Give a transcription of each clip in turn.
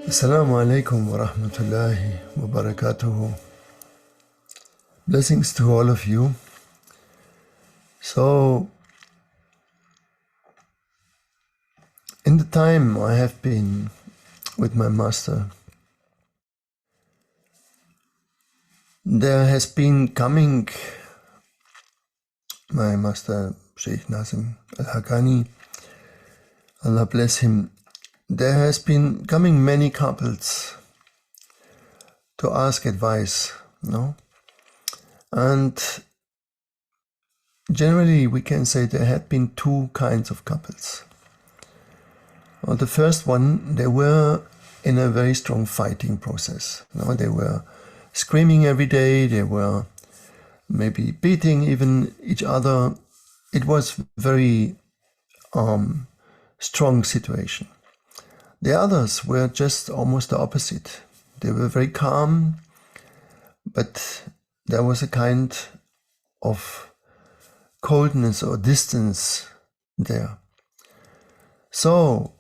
Assalamu alaikum wa rahmatullahi wa barakatuhu. Blessings to all of you. So, in the time I have been with my master, there has been coming my master Sheikh Nazim al-Haqqani, Allah bless him. There has been coming many couples to ask advice, no? And generally we can say there had been two kinds of couples. Well, the first one, they were in a very strong fighting process. No? They were screaming every day, they were maybe beating even each other. It was very strong situation. The others were just almost the opposite. They were very calm, but there was a kind of coldness or distance there. So,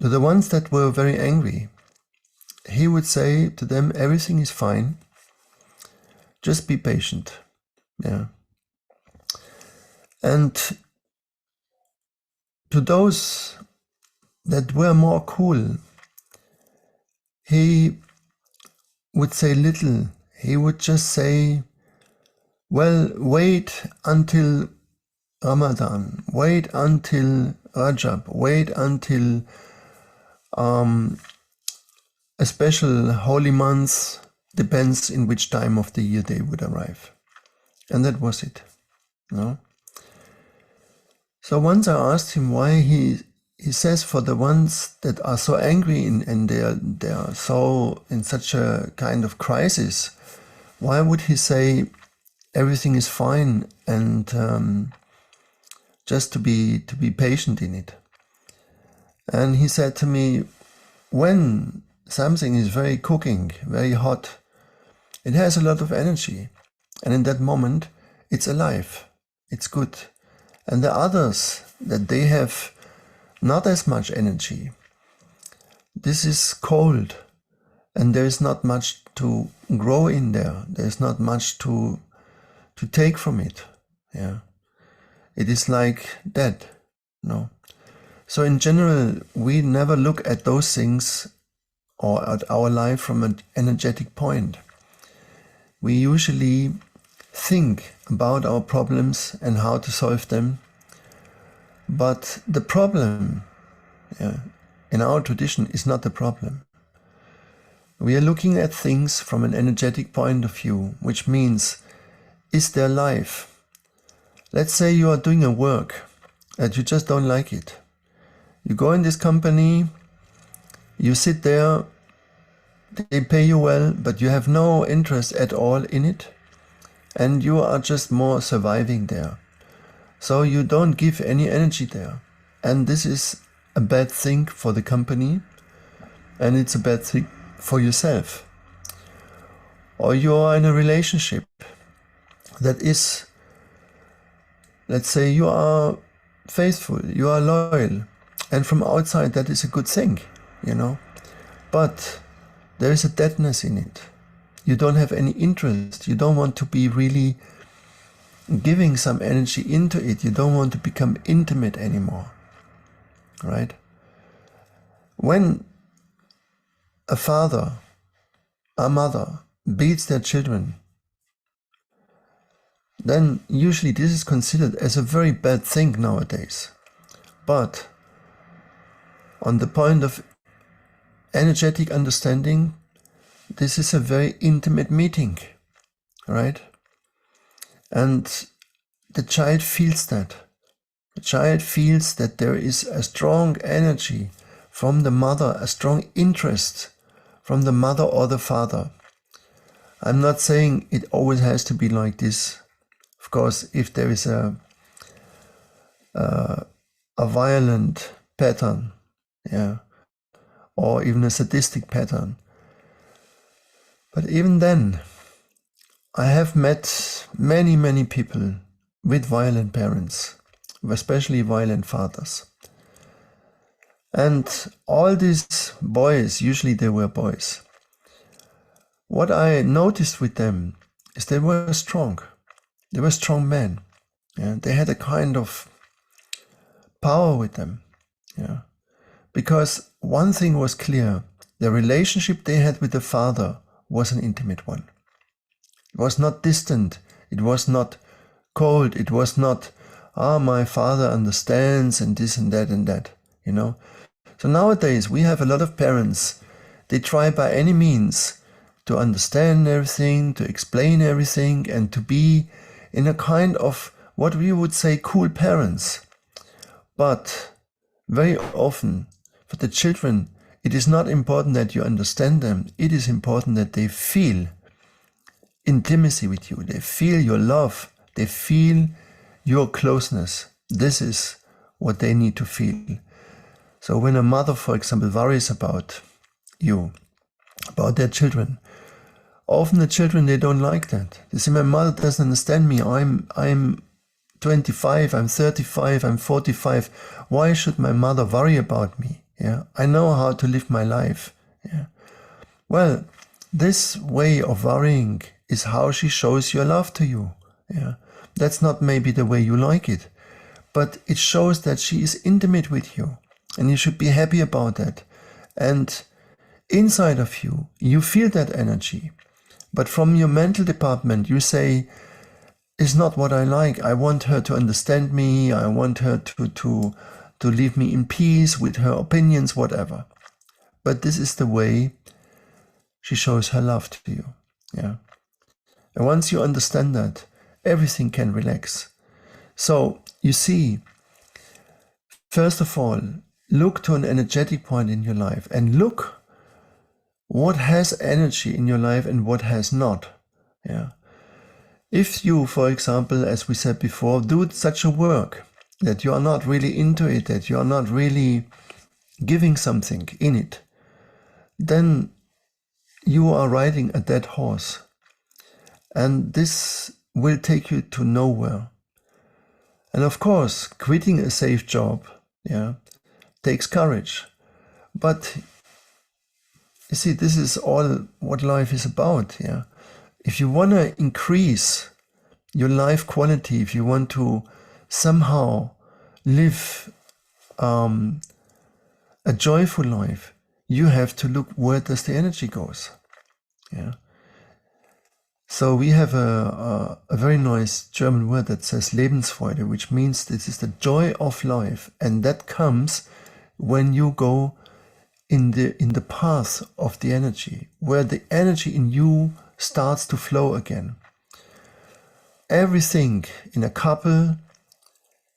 to the ones that were very angry, he would say to them, everything is fine, just be patient. Yeah. And to those that were more cool, he would say little. He would just say, well, wait until Ramadan, wait until Rajab, wait until a special holy month, depends in which time of the year they would arrive. And that was it. No? So once I asked him why he says for the ones that are so angry and they are so in such a kind of crisis, why would he say everything is fine and just to be patient in it? And he said to me, when something is very cooking, very hot, it has a lot of energy, and in that moment it's alive, it's good. And the others, that they have not as much energy, this is cold, and there is not much to grow in there. There is not much to take from it. Yeah, it is like dead. No. So in general, we never look at those things or at our life from an energetic point. We usually think about our problems and how to solve them. But the problem, in our tradition, is not the problem. We are looking at things from an energetic point of view, which means, is there life? Let's say you are doing a work that you just don't like it. You go in this company, you sit there, they pay you well, but you have no interest at all in it, and you are just more surviving there. So you don't give any energy there. And this is a bad thing for the company, and it's a bad thing for yourself. Or you are in a relationship that is, let's say you are faithful, you are loyal, and from outside that is a good thing, you know. But there is a deadness in it. You don't have any interest. You don't want to be really giving some energy into it. You don't want to become intimate anymore, right? When a father, a mother beats their children, then usually this is considered as a very bad thing nowadays. But on the point of energetic understanding, this is a very intimate meeting, right? And the child feels that. The child feels that there is a strong energy from the mother, a strong interest from the mother or the father. I'm not saying it always has to be like this. Of course, if there is a violent pattern, or even a sadistic pattern. But even then, I have met many people with violent parents, especially violent fathers. And all these boys, usually they were boys, what I noticed with them is they were strong. They were strong men. Yeah? They had a kind of power with them. Yeah? Because one thing was clear, the relationship they had with the father was an intimate one. It was not distant. It was not cold. It was not, my father understands and this and that and that, you know. So nowadays we have a lot of parents, they try by any means to understand everything, to explain everything, and to be in a kind of what we would say cool parents. But very often for the children, it is not important that you understand them. It is important that they feel intimacy with you. They feel your love. They feel your closeness. This is what they need to feel. So when a mother, for example, worries about you, about their children, often the children, they don't like that. They say, my mother doesn't understand me. I'm 25, I'm 35, I'm 45. Why should my mother worry about me? Yeah, I know how to live my life. Yeah. Well, this way of worrying is how she shows your love to you. Yeah. That's not maybe the way you like it, but it shows that she is intimate with you, and you should be happy about that. And inside of you, you feel that energy. But from your mental department, you say, it's not what I like. I want her to understand me. I want her to leave me in peace with her opinions, whatever. But this is the way she shows her love to you. Yeah. And once you understand that, everything can relax. So you see, first of all, look to an energetic point in your life and look what has energy in your life and what has not. Yeah. If you, for example, as we said before, do such a work that you are not really into it, that you are not really giving something in it, then you are riding a dead horse. And this will take you to nowhere. And of course, quitting a safe job, yeah, takes courage. But you see, this is all what life is about. Yeah, if you want to increase your life quality, if you want to somehow live a joyful life, you have to look where does the energy goes. Yeah. So we have a very nice German word that says Lebensfreude, which means this is the joy of life, and that comes when you go in the path of the energy, where the energy in you starts to flow again. Everything in a couple,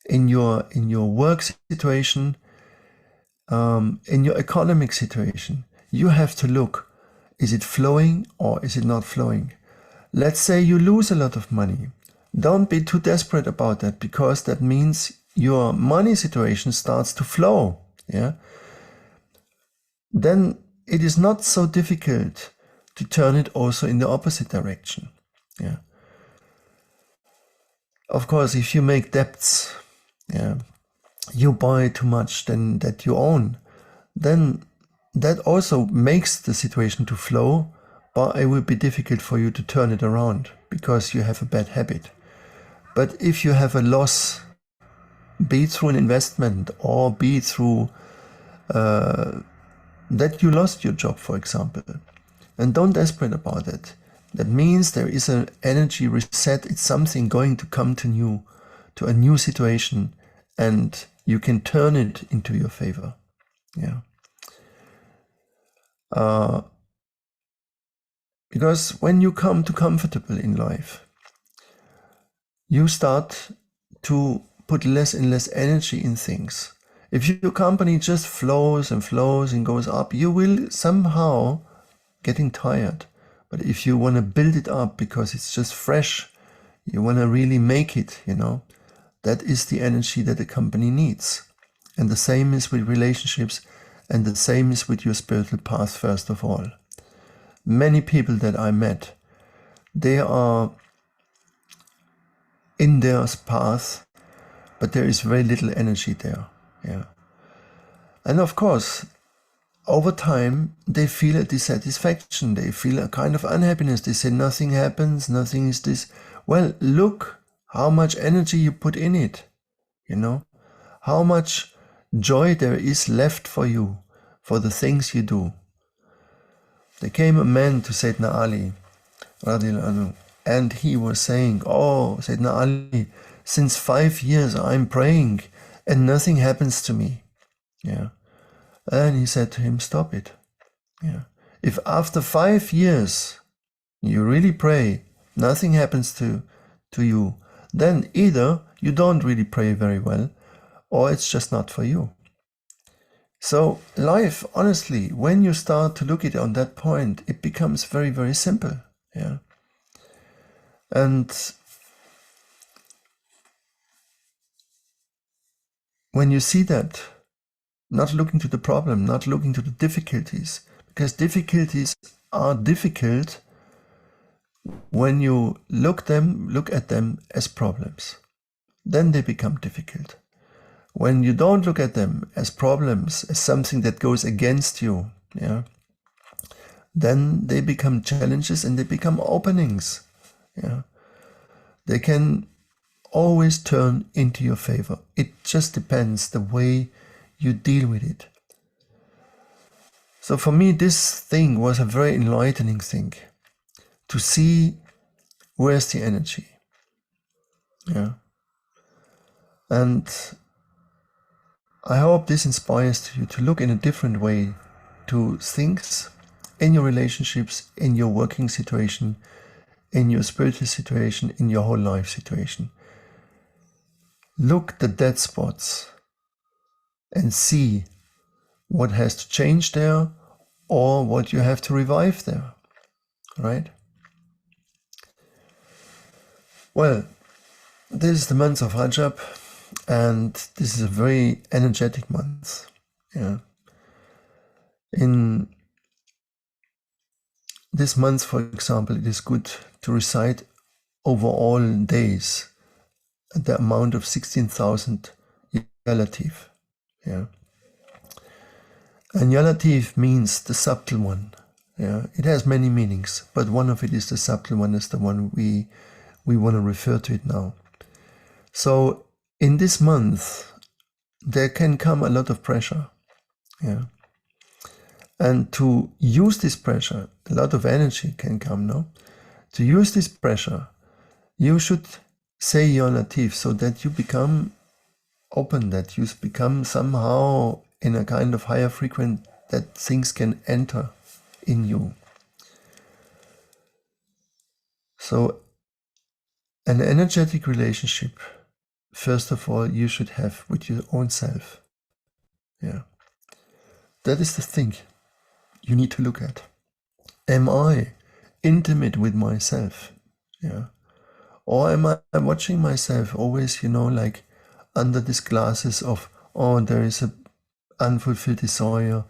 in your work situation, in your economic situation, you have to look, is it flowing or is it not flowing? Let's say you lose a lot of money. Don't be too desperate about that, because that means your money situation starts to flow. Yeah. Then it is not so difficult to turn it also in the opposite direction. Yeah. Of course, if you make debts, yeah, you buy too much than that you own, then that also makes the situation to flow, but it will be difficult for you to turn it around because you have a bad habit. But if you have a loss, be it through an investment or be it through that you lost your job, for example, and don't desperate about it. That means there is an energy reset. It's something going to come to a new situation, and you can turn it into your favor. Yeah. Because when you come to comfortable in life, you start to put less and less energy in things. If your company just flows and flows and goes up, you will somehow getting tired. But if you want to build it up because it's just fresh, you want to really make it, that is the energy that the company needs. And the same is with relationships, and the same is with your spiritual path, first of all. Many people that I met, they are in their path, but there is very little energy there. Yeah. And of course, over time, they feel a dissatisfaction. They feel a kind of unhappiness. They say nothing happens, nothing is this. Well, look how much energy you put in it, you know, how much joy there is left for you, for the things you do. There came a man to Sayyidina Ali, and he was saying, oh, Sayyidina Ali, since 5 years I'm praying and nothing happens to me. Yeah. And he said to him, stop it. Yeah. If after 5 years you really pray, nothing happens to you, then either you don't really pray very well, or it's just not for you. So life, honestly, when you start to look at it on that point, it becomes very, very simple. Yeah. And when you see that, not looking to the problem, not looking to the difficulties, because difficulties are difficult when you look at them as problems. Then they become difficult. When you don't look at them as problems, as something that goes against you, yeah, then they become challenges and they become openings. Yeah. They can always turn into your favor. It just depends the way you deal with it. So for me, this thing was a very enlightening thing, to see where's the energy. Yeah. And I hope this inspires you to look in a different way to things in your relationships, in your working situation, in your spiritual situation, in your whole life situation. Look the dead spots and see what has to change there or what you have to revive there, right? Well, this is the month of Rajab, and this is a very energetic month. Yeah. In this month, for example, it is good to recite over all days the amount of 16,000 Yalatif. Yeah. And Yalatif means the subtle one. Yeah. It has many meanings, but one of it is the subtle one, is the one we want to refer to it now. So in this month, there can come a lot of pressure. Yeah. And to use this pressure, a lot of energy can come, no? To use this pressure, you should say your latif so that you become open, that you become somehow in a kind of higher frequency, that things can enter in you. So an energetic relationship, first of all, you should have with your own self. Yeah. That is the thing you need to look at. Am I intimate with myself? Yeah. Or am I watching myself always, like under these glasses of, oh, there is a unfulfilled desire,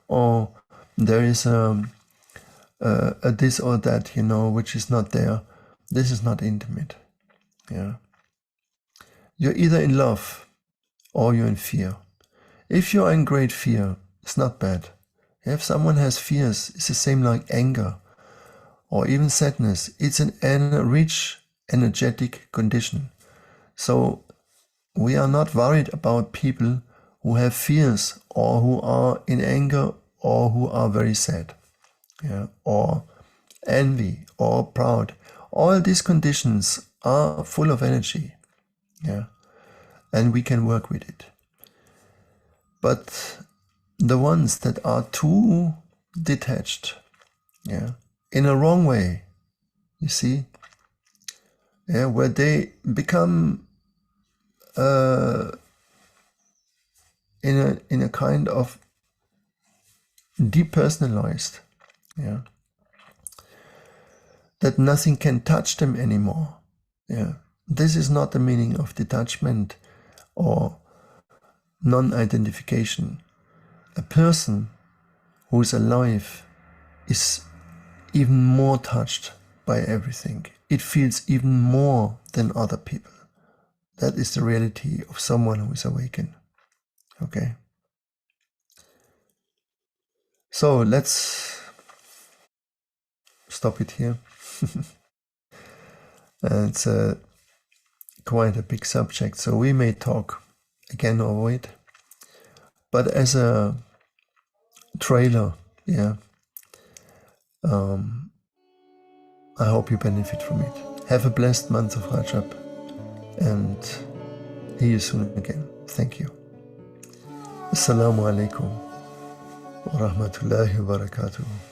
or there is a this or that, which is not there. This is not intimate. Yeah. You're either in love or you're in fear. If you're in great fear, it's not bad. If someone has fears, it's the same like anger or even sadness. It's an rich, energetic condition. So we are not worried about people who have fears or who are in anger or who are very sad, yeah, or envy or proud. All these conditions are full of energy, yeah, and we can work with it. But the ones that are too detached, yeah, in a wrong way, you see, yeah, where they become in a kind of depersonalized, yeah, that nothing can touch them anymore. Yeah, this is not the meaning of detachment or non-identification. A person who is alive is even more touched by everything. It feels even more than other people. That is the reality of someone who is awakened. Okay? So let's stop it here. It's quite a big subject, so we may talk again over it. But as a trailer, yeah, I hope you benefit from it. Have a blessed month of Rajab, and see you soon again. Thank you. Assalamu alaikum wa rahmatullahi wa barakatuh.